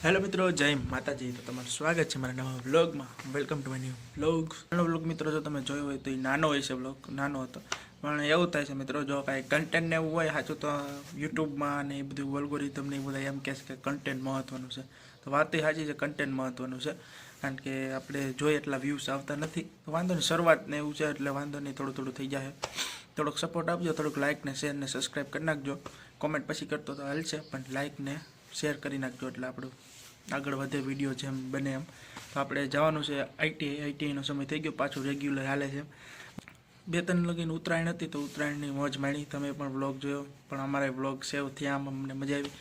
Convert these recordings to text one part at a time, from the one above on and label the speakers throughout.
Speaker 1: Hello મિત્રો, જય માતાજી. તો તમારું સ્વાગત છે મારા નવા વ્લોગમાં. Welcome to my new vlog. નાનો વ્લોગ મિત્રો જો તમે જોયો હોય તો એ નાનો હોય છે વ્લોગ, નાનો હતો. પણ એવું થાય છે મિત્રો, જો કાંઈ કન્ટેન્ટ ને એવું હોય સાચું તો યુટ્યુબમાં ને એ બધું એલ્ગોરિધમ ને એ બધા એમ કહે છે કે કન્ટેન્ટ મહત્ત્વનું છે. તો વાત એ સાચી છે, કન્ટેન્ટ મહત્ત્વનું છે. કારણ કે આપણે જોઈએ એટલા વ્યૂઝ આવતા નથી તો વાંધો નહીં, શરૂઆત ને એવું છે એટલે વાંધો નહીં, થોડું થોડું થઈ જાય. થોડોક સપોર્ટ આપજો, થોડુંક લાઇક ને શેર ને સબસ્ક્રાઈબ કરી નાખજો. કોમેન્ટ પછી કરતો તો હાલશે, પણ લાઇક ને શેર કરી નાખજો એટલે આપણું આગળ વધે વિડીયો જેમ બને એમ. તો આપણે જવાનું છે આઈટીઆઈનો સમય થઈ ગયો, પાછું રેગ્યુલર હાલે છે. 2-3 લગીને ઉત્તરાયણ હતી તો ઉત્તરાયણની મોજ માણી. તમે પણ વ્લોગ જોયો, પણ અમારા વ્લોગ સેવ થયા, આમ અમને મજા આવી.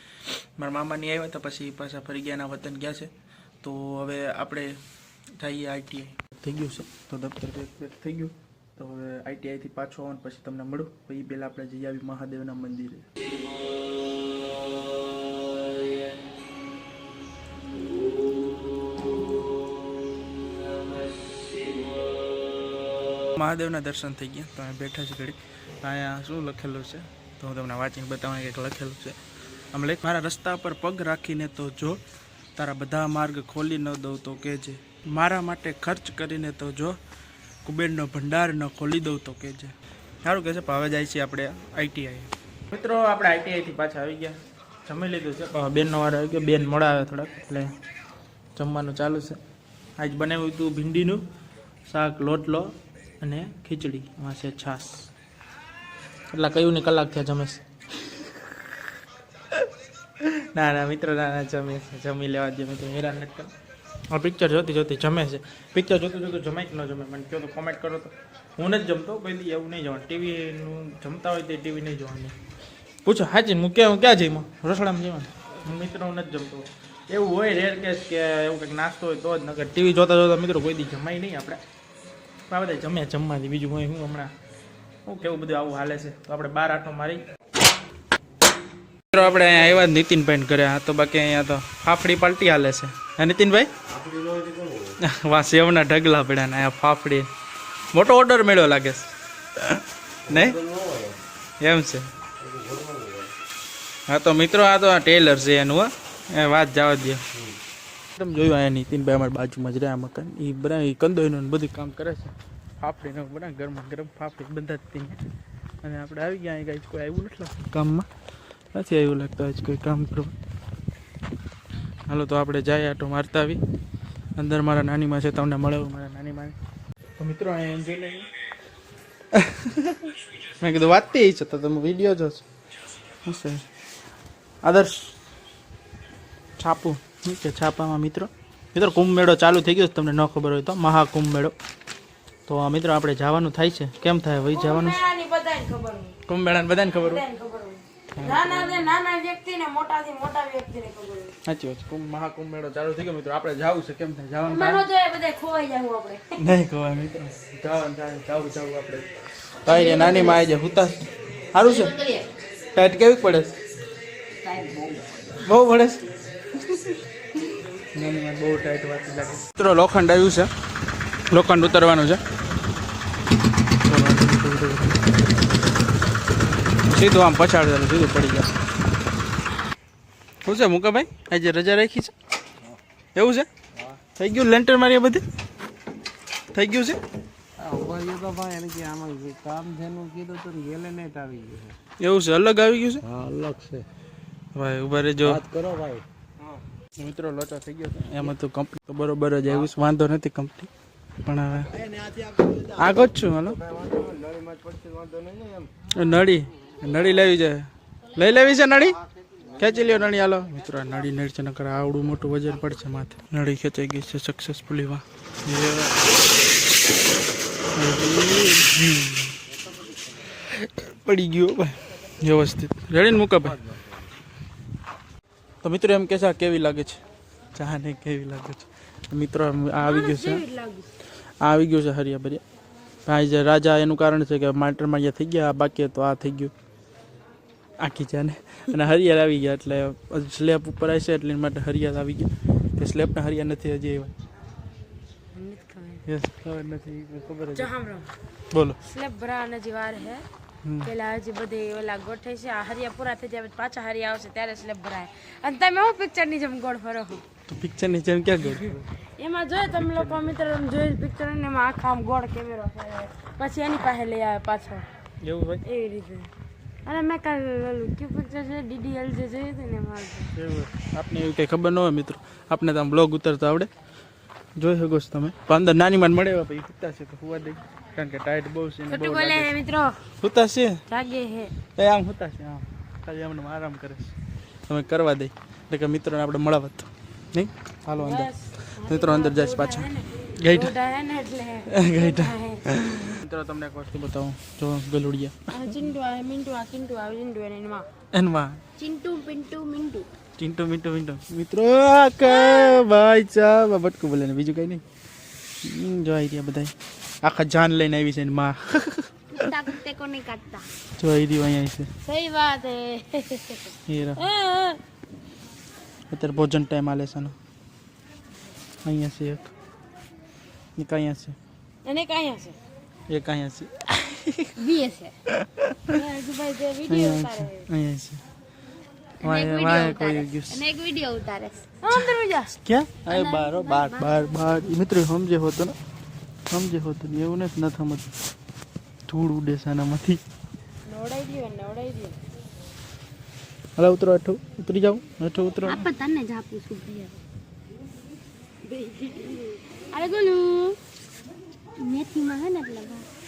Speaker 1: મારા મામાની આવ્યા હતા, પછી પાછા ફરી ગયા, એના વતન ગયા છે. તો હવે આપણે જઈએ આઈટીઆઈ. થઈ ગયું છે તો દફતર પેક થઈ ગયું. તો હવે આઈટીઆઈથી પાછો આવવાનું, પછી તમને મળું. પછી પહેલાં આપણે જઈ આવી મહાદેવના મંદિરે. મહાદેવના દર્શન થઈ ગયા. તો અહીંયા બેઠા છે ઘડી. અહીંયા શું લખેલું છે તો હું તમને વાંચીને બતાવવાનું. કંઈક લખેલું છે આમ લખ, મારા રસ્તા પર પગ રાખીને તો જો, તારા બધા માર્ગ ખોલી ન દઉં તો કહેજે, મારા માટે ખર્ચ કરીને તો જો, કુબેરનો ભંડાર ન ખોલી દઉં તો કહેજે. સારું કહે છે. હવે જાય છે આપણે આઈટીઆઈ. મિત્રો આપણે આઈટીઆઈથી પાછા આવી ગયા, જમી લીધું છે. બેનનો વાર આવી ગયો, બેન મોડા આવે થોડાક, એટલે જમવાનું ચાલુ છે. આજ બનાવ્યું હતું ભીંડીનું શાક, લોટલો અને ખીચડી, એમાં છે છાશ. એટલા કયું ની કલાક થયા જમે છે. ના મિત્રો, ના જમે છે, જમી લેવા દે મિત્રો, હેરાન નથી કરતા. આ પિક્ચર જોતી જમે છે. પિક્ચર જોતું જમાય કે ન જમે મને કહો તો કોમેન્ટ કરો. તો હું નથી જમતો કોઈ દી, એવું નહીં જવાનું. ટીવીનું જમતા હોય તો ટીવી નહીં જોવાનું. પૂછો હાજી, હું ક્યાં જઈમાં રસોડામાં જવાનું. હું મિત્રો હું નથી જમતો. એવું હોય રેર કેસ કે એવું કંઈક નાસ્તો હોય તો જ, નકર ટીવી જોતા મિત્રો કોઈ દી જમાય નહીં આપણે. આ બધા જમવાથી બીજું હોય હું હમણાં શું કેવું, બધું આવું હાલે છે. તો આપણે 12 આટો મારી મિત્રો. આપણે અહીંયા આવ્યા નીતિનભાઈ ઘરે. હા તો બાકી અહીંયા તો ફાફડી પાલટી હાલે છે. હા નીતિનભાઈ, વાહ સેવના ઢગલા પડ્યા ને અહીંયા ફાફડી. મોટો ઓર્ડર મળ્યો લાગે છે નહીં? એમ છે. હા તો મિત્રો, આ તો આ ટેલર છે એનું. વાત જવા દે. તમે જોયું અહીંયા નીતિનભાઈ અમારી બાજુમાં જ રહ્યા મકાન, એ બધા કંદોઈનું બધું કામ કરે છે. ફાફડીને બધા ગરમા ગરમ ફાફડી બંધાતી. અને આપણે આવી ગયા, અહીં કોઈ આવ્યું નથી લાગતું કામમાં, નથી આવ્યું લાગતું આજ કોઈ કામ કરવા. હાલો તો આપણે જાય આટો મારતા આવી. અંદર મારા નાનીમાં છે, તમને મળે મારા નાનીમાં. તો મિત્રો અહીંયા એન્જોય નહીં. મેં કીધું વાતતી છે તો તમે વિડીયો જોશો. શું છે આદર્શ છાપું કે છાપામાં મિત્રો કુંભ મેળો ચાલુ થઈ ગયો છે, તમને ન ખબર હોય તો મહાકુંભ મેળો. તો મિત્રો આપણે જવાનું થાય છે. કેમ થાય ભાઈ જવાનું? કુંભ મેળાને બધાને ખબર હોય. સાચી વાત. મહાકુંભ મેળો ચાલુ થઈ ગયો મિત્રો, આપણે જવું છે. કેમ થાય જવાનું? નહીં ખવાય મિત્રો, જવું આપણે. તાઈ નાની માં આવી જાય હુતા. સારું છે. ટાઈટ કેવી પડે? બહુ પડે છે. બહુ ટાઈટ વાત લાગે મિત્રો. લોખંડ આવ્યું છે, લોખંડ ઉતરવાનું છે. સીધું આમ પછાડવાનું, સીધું પડી જશે. શું છે મુકાભાઈ, આજે રજા રાખી છે? એવું છે? થઈ ગયું લેન્ટર મારી બધી થઈ ગયું છે? એવું છે? અલગ આવી ગયું છે? અલગ છે ભાઈ. ઉભા રહેજો ભાઈ. મિત્રો લોચો થઈ ગયો છે એમાં. તો કંપની તો બરોબર જ આવ્યું છે, વાંધો નથી કંપની. પણ હવે આગળ જ છું. હાલો નળી લેવી છે, લઈ લેવી છે નળી. ખેંચી લ્યો નળી. હાલો મિત્રો, નળી નળી છે, નકર આવડું મોટું વજન પડશે માથે. નળી ખેંચાઈ ગઈ છે સક્સેસફુલી. વાહ, પડી ગયો ભાઈ વ્યવસ્થિત. રેડી ને મૂકા ભાઈ? તો મિત્રો એમ કે છે કેવી લાગે છે ચા ને, કેવી લાગે છે મિત્રો? આ આવી ગયું છે, આ આવી ગયું છે હરિયા ભરિયા. ભાઈ જે રાજા એનું કારણ છે કે માટરમાં અહીંયા થઈ ગયા, બાકી તો આ થઈ ગયું આખી ચાને. અને હરિયાળ આવી ગયા એટલે સ્લેબ ઉપર આવી છે, એટલે માટે હરિયાળ આવી ગયા. કે સ્લેબના હરિયા નથી હજી આવ્યા. ખબર નથી, ખબર બોલો.
Speaker 2: स्लेब भराने जी वार है પેલા હજી બધે ઓલા ગોઠે છે આ હરિયા પૂરા થઈ જાય પછી પાછા હરિયા આવશે ત્યારે સ્લેબ ભરાય અને તમે હું પિક્ચરની જેમ ગોળ ફરો છો
Speaker 1: તો પિક્ચરની જેમ ક્યાં ગયો
Speaker 2: એમાં જોયું તમે લોકો મિત્રો જોયું પિક્ચર ને એમાં આખા આમ ગોળ કેમેરો ફેરવે પછી એની પાસે લઈ આવે પાછો
Speaker 1: એવું હોય
Speaker 2: એવી રીતે અને મેં કાલ ઓલું કયું પિક્ચર છે ડીડીએલ જે જોયું હતું ને એમાં
Speaker 1: એવું આપને એવું કંઈ ખબર ન હોય મિત્રો આપને તો આમ બ્લોગ ઉતરતો આવડે જોઈ શકો છો તમે પણ અંદર નાની માં મળે પછી સુતા છે તો સુવા દે કારણ કે ટાઈટ બહુ છે ને
Speaker 2: ખોટું બોલે હે મિત્રો
Speaker 1: સુતા છે
Speaker 2: જાગે હે
Speaker 1: એ આમ સુતા છે આમ ખાલી અમને આરામ કરે છે તમે કરવા દે એટલે કે મિત્રોને આપણે મળાવત નહીં હાલો અંદર મિત્રો અંદર જાય છે પાછા ગઈઠા
Speaker 2: ગોડા હે ને એટલે
Speaker 1: ગઈઠા મિત્રો તમને એક વસ્તુ બતાવું જો ગલુડિયા
Speaker 2: આ ચિંટુ આવે મિન્ટુ આ ચિંટુ આવે ચિંટુ એને એમાં
Speaker 1: એનમાં
Speaker 2: ચિંટુ પિન્ટુ મિન્ટુ
Speaker 1: ચિંટુ મિંટુ મિંટુ મિત્રો કે ભાઈ ચા બટકું બોલે ને બીજું કઈ નહીં જો આવી રહ્યા બધા આખા જાન લઈને આવી છે ને માં
Speaker 2: कुत्ता कुत्ते को नहीं काटता
Speaker 1: જો આવી રહ્યું અહીંયા છે
Speaker 2: सही बात है
Speaker 1: હીરા અત્યારે ભોજન ટાઈમ આલે છે ને અહીંયા છે એક અહીંયા છે
Speaker 2: એને કहाँ से
Speaker 1: એક અહીંયા છે
Speaker 2: बीएस है भाई जो वीडियो उतारे
Speaker 1: અહીંયા છે વાય કોઈ ગિફ્ટ
Speaker 2: અને એક વિડિયો ઉતારે અંદર જા
Speaker 1: ક્યાં અરે બાર બાર બાર મિત્રો સમજે હોતો ને સમજે હોતો ને એવું નથી ન સમજ ધૂળ ઉડે છે આનામાંથી
Speaker 2: નોડાઈ દો
Speaker 1: હાલો ઉતરો હેઠું ઉતરી જાઓ હેઠું ઉતરો
Speaker 2: આપ તને જ આપું છું અરે ગોલુ મેથી માં હે ને લગા